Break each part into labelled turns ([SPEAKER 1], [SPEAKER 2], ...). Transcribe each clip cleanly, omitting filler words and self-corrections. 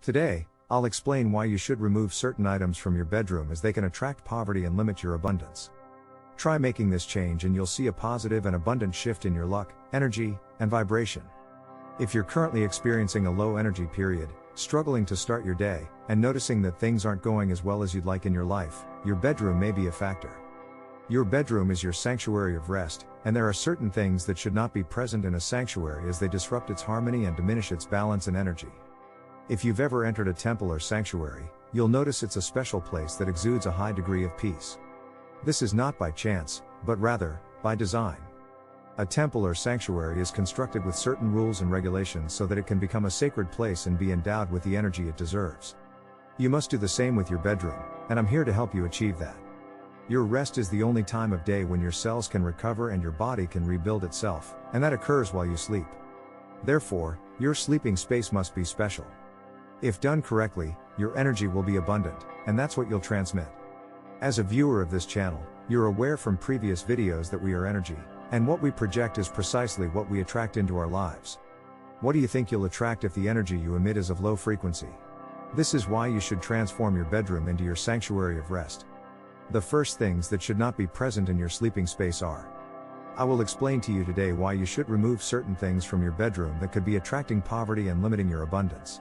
[SPEAKER 1] Today, I'll explain why you should remove certain items from your bedroom as they can attract poverty and limit your abundance. Try making this change and you'll see a positive and abundant shift in your luck, energy, and vibration. If you're currently experiencing a low energy period, struggling to start your day, and noticing that things aren't going as well as you'd like in your life, your bedroom may be a factor. Your bedroom is your sanctuary of rest, and there are certain things that should not be present in a sanctuary as they disrupt its harmony and diminish its balance and energy. If you've ever entered a temple or sanctuary, you'll notice it's a special place that exudes a high degree of peace. This is not by chance, but rather, by design. A temple or sanctuary is constructed with certain rules and regulations so that it can become a sacred place and be endowed with the energy it deserves. You must do the same with your bedroom, and I'm here to help you achieve that. Your rest is the only time of day when your cells can recover and your body can rebuild itself, and that occurs while you sleep. Therefore, your sleeping space must be special. If done correctly, your energy will be abundant, and that's what you'll transmit. As a viewer of this channel, you're aware from previous videos that we are energy, and what we project is precisely what we attract into our lives. What do you think you'll attract if the energy you emit is of low frequency? This is why you should transform your bedroom into your sanctuary of rest. The first things that should not be present in your sleeping space are. I will explain to you today why you should remove certain things from your bedroom that could be attracting poverty and limiting your abundance.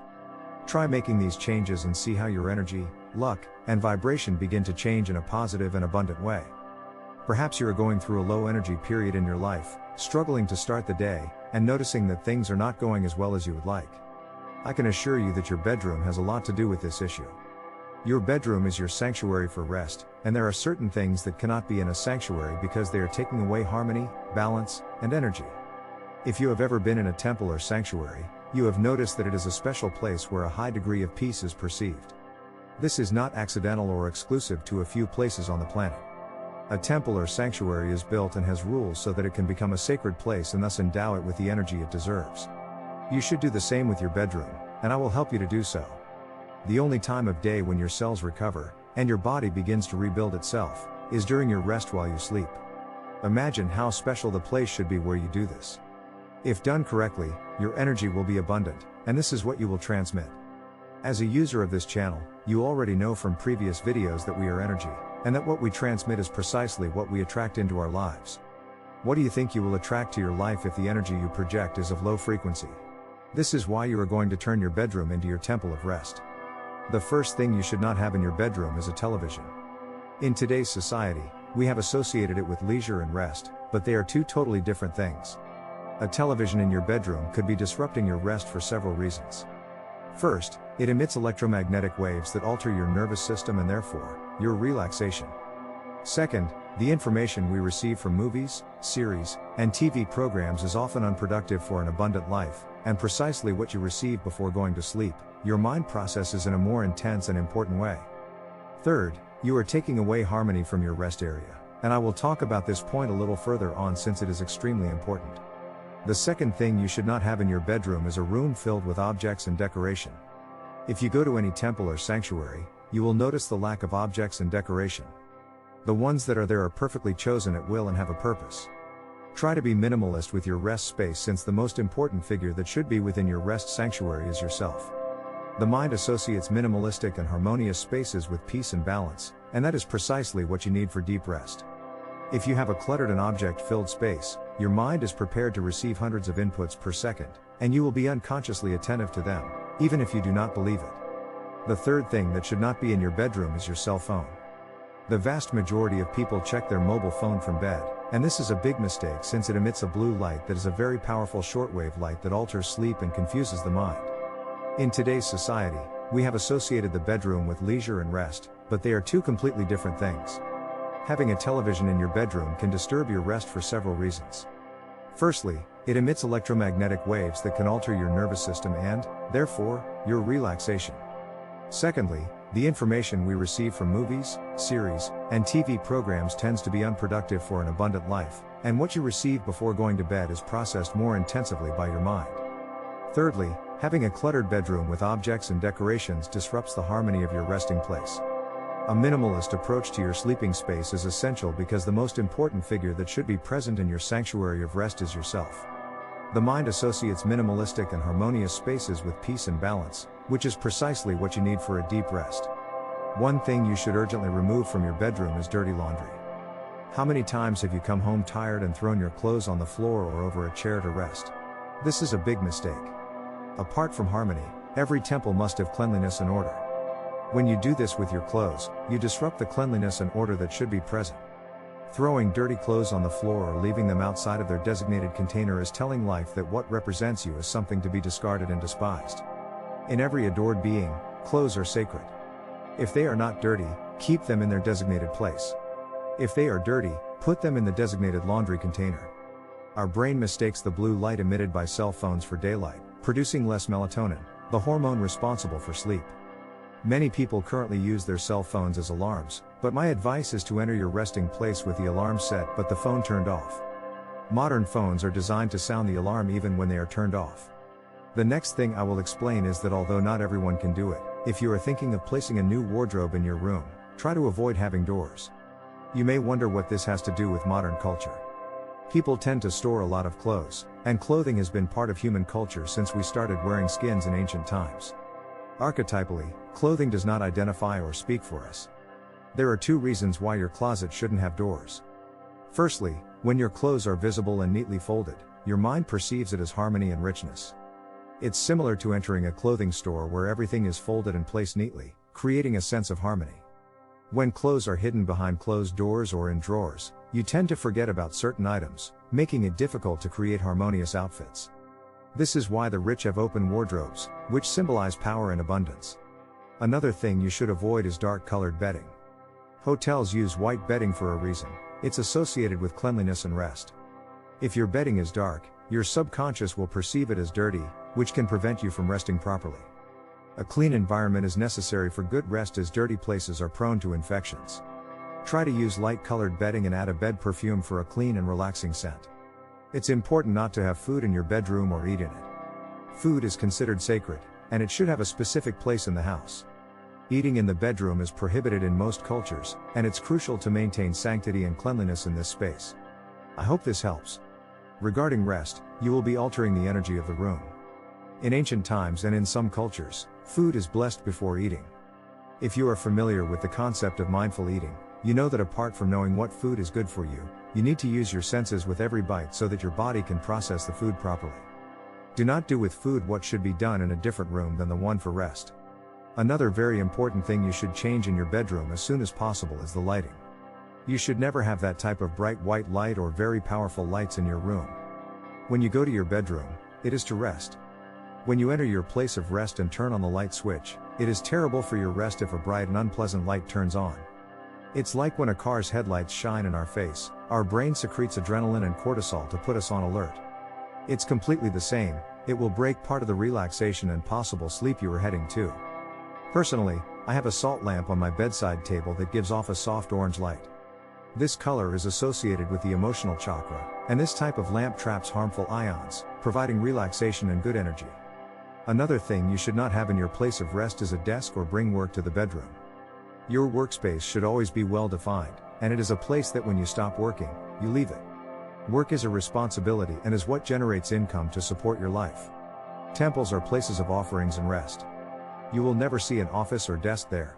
[SPEAKER 1] Try making these changes and see how your energy, luck, and vibration begin to change in a positive and abundant way. Perhaps you are going through a low energy period in your life, struggling to start the day, and noticing that things are not going as well as you would like. I can assure you that your bedroom has a lot to do with this issue. Your bedroom is your sanctuary for rest, and there are certain things that cannot be in a sanctuary because they are taking away harmony, balance, and energy. If you have ever been in a temple or sanctuary, you have noticed that it is a special place where a high degree of peace is perceived. This is not accidental or exclusive to a few places on the planet. A temple or sanctuary is built and has rules so that it can become a sacred place and thus endow it with the energy it deserves. You should do the same with your bedroom, and I will help you to do so. The only time of day when your cells recover, and your body begins to rebuild itself, is during your rest while you sleep. Imagine how special the place should be where you do this. If done correctly, your energy will be abundant, and this is what you will transmit. As a user of this channel, you already know from previous videos that we are energy, and that what we transmit is precisely what we attract into our lives. What do you think you will attract to your life if the energy you project is of low frequency? This is why you are going to turn your bedroom into your temple of rest. The first thing you should not have in your bedroom is a television. In today's society, we have associated it with leisure and rest, but they are two totally different things. A television in your bedroom could be disrupting your rest for several reasons. First, it emits electromagnetic waves that alter your nervous system and therefore, your relaxation. Second, the information we receive from movies, series, and TV programs is often unproductive for an abundant life, and precisely what you receive before going to sleep, your mind processes in a more intense and important way. Third, you are taking away harmony from your rest area, and I will talk about this point a little further on since it is extremely important. The second thing you should not have in your bedroom is a room filled with objects and decoration. If you go to any temple or sanctuary, you will notice the lack of objects and decoration. The ones that are there are perfectly chosen at will and have a purpose. Try to be minimalist with your rest space since the most important figure that should be within your rest sanctuary is yourself. The mind associates minimalistic and harmonious spaces with peace and balance, and that is precisely what you need for deep rest. If you have a cluttered and object-filled space, your mind is prepared to receive hundreds of inputs per second, and you will be unconsciously attentive to them, even if you do not believe it. The third thing that should not be in your bedroom is your cell phone. The vast majority of people check their mobile phone from bed, and this is a big mistake since it emits a blue light that is a very powerful shortwave light that alters sleep and confuses the mind. In today's society, we have associated the bedroom with leisure and rest, but they are two completely different things. Having a television in your bedroom can disturb your rest for several reasons. Firstly, it emits electromagnetic waves that can alter your nervous system and, therefore, your relaxation. Secondly, the information we receive from movies, series, and TV programs tends to be unproductive for an abundant life, and what you receive before going to bed is processed more intensively by your mind. Thirdly, having a cluttered bedroom with objects and decorations disrupts the harmony of your resting place. A minimalist approach to your sleeping space is essential because the most important figure that should be present in your sanctuary of rest is yourself. The mind associates minimalistic and harmonious spaces with peace and balance, which is precisely what you need for a deep rest. One thing you should urgently remove from your bedroom is dirty laundry. How many times have you come home tired and thrown your clothes on the floor or over a chair to rest? This is a big mistake. Apart from harmony, every temple must have cleanliness and order. When you do this with your clothes, you disrupt the cleanliness and order that should be present. Throwing dirty clothes on the floor or leaving them outside of their designated container is telling life that what represents you is something to be discarded and despised. In every adored being, clothes are sacred. If they are not dirty, keep them in their designated place. If they are dirty, put them in the designated laundry container. Our brain mistakes the blue light emitted by cell phones for daylight, producing less melatonin, the hormone responsible for sleep. Many people currently use their cell phones as alarms, but my advice is to enter your resting place with the alarm set but the phone turned off. Modern phones are designed to sound the alarm even when they are turned off. The next thing I will explain is that although not everyone can do it, if you are thinking of placing a new wardrobe in your room, try to avoid having doors. You may wonder what this has to do with modern culture. People tend to store a lot of clothes, and clothing has been part of human culture since we started wearing skins in ancient times. Archetypally, clothing does not identify or speak for us. There are two reasons why your closet shouldn't have doors. Firstly, when your clothes are visible and neatly folded, your mind perceives it as harmony and richness. It's similar to entering a clothing store where everything is folded and placed neatly, creating a sense of harmony. When clothes are hidden behind closed doors or in drawers, you tend to forget about certain items, making it difficult to create harmonious outfits. This is why the rich have open wardrobes, which symbolize power and abundance. Another thing you should avoid is dark-colored bedding. Hotels use white bedding for a reason. It's associated with cleanliness and rest. If your bedding is dark, your subconscious will perceive it as dirty, which can prevent you from resting properly. A clean environment is necessary for good rest as dirty places are prone to infections. Try to use light-colored bedding and add a bed perfume for a clean and relaxing scent. It's important not to have food in your bedroom or eat in it. Food is considered sacred, and it should have a specific place in the house. Eating in the bedroom is prohibited in most cultures, and it's crucial to maintain sanctity and cleanliness in this space. I hope this helps. Regarding rest, you will be altering the energy of the room. In ancient times and in some cultures, food is blessed before eating. If you are familiar with the concept of mindful eating, you know that apart from knowing what food is good for you, you need to use your senses with every bite so that your body can process the food properly. Do not do with food what should be done in a different room than the one for rest. Another very important thing you should change in your bedroom as soon as possible is the lighting. You should never have that type of bright white light or very powerful lights in your room. When you go to your bedroom, it is to rest. When you enter your place of rest and turn on the light switch, it is terrible for your rest if a bright and unpleasant light turns on. It's like when a car's headlights shine in our face, our brain secretes adrenaline and cortisol to put us on alert. It's completely the same, it will break part of the relaxation and possible sleep you are heading to. Personally, I have a salt lamp on my bedside table that gives off a soft orange light. This color is associated with the emotional chakra, and this type of lamp traps harmful ions, providing relaxation and good energy. Another thing you should not have in your place of rest is a desk or bring work to the bedroom. Your workspace should always be well defined, and it is a place that when you stop working, you leave it. Work is a responsibility and is what generates income to support your life. Temples are places of offerings and rest. You will never see an office or desk there.